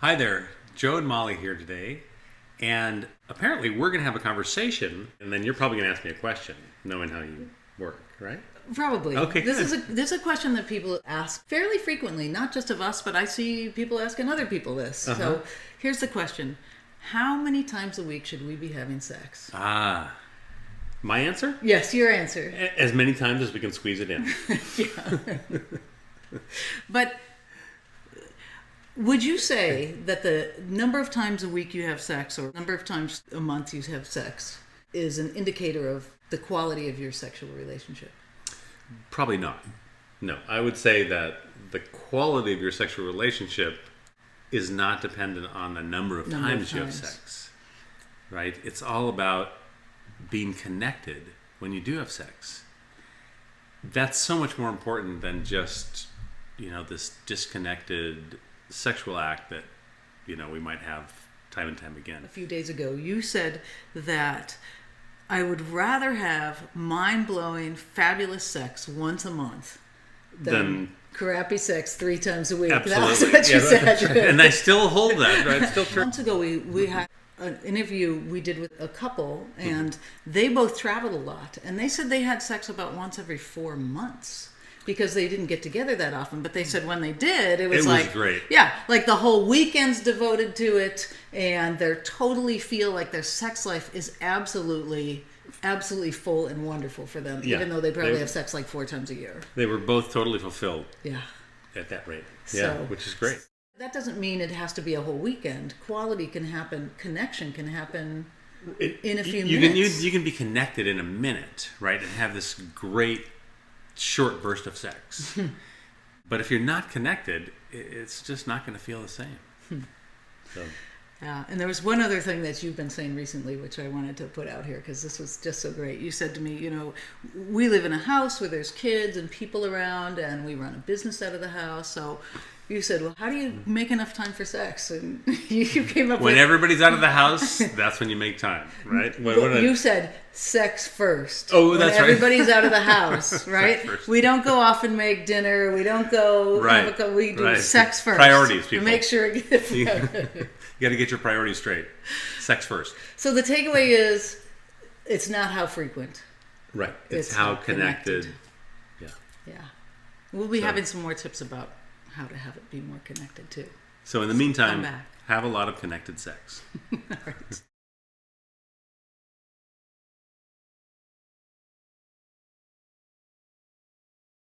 Hi there, Joe and Molly here today, and apparently we're going to have a conversation, and then you're probably going to ask me a question, knowing how you work, right? Probably. Okay, This good. is a question that people ask fairly frequently, not just of us, but I see people asking other people this. So here's the question: how many times a week should we be having sex? My answer? Yes, your answer. As many times as we can squeeze it in. Yeah. But would you say that the number of times a week you have sex or number of times a month you have sex is an indicator of the quality of your sexual relationship? Probably not. No, I would say that the quality of your sexual relationship is not dependent on the number of times you have sex, right? It's all about being connected when you do have sex. That's so much more important than just, this disconnected sexual act that, we might have time and time again. A few days ago, you said that I would rather have mind-blowing, fabulous sex once a month than crappy sex 3 times a week. Absolutely. That's what you said. That's right. And I still hold that. Right? It's still true. Months ago, we had an interview we did with a couple, and they both traveled a lot. And they said they had sex about once every 4 months because they didn't get together that often. But they said when they did, it was great. Yeah, like the whole weekend's devoted to it, and they totally feel like their sex life is absolutely full and wonderful for them, even though they probably have sex like 4 times a year. They were both totally fulfilled. Yeah. At that rate. So, which is great. That doesn't mean it has to be a whole weekend. Quality can happen, connection can happen in a few minutes. You can be connected in a minute, right, and have this great short burst of sex. But if you're not connected, it's just not going to feel the same. So. Yeah, and there was one other thing that you've been saying recently, which I wanted to put out here because this was just so great. You said to me, we live in a house where there's kids and people around, and we run a business out of the house. So you said, well, how do you make enough time for sex? And you came up when with... everybody's out of the house, that's when you make time, right? You said sex first. Oh, that's when right. Everybody's out of the house, right? We don't go off and make dinner. We don't go... we do sex first. Priorities, people. Make sure... You got to get your priorities straight. Sex first. So the takeaway is, it's not how frequent. Right. It's how connected. Yeah. Yeah. We'll be having some more tips about how to have it be more connected too. So in the meantime, have a lot of connected sex. All right.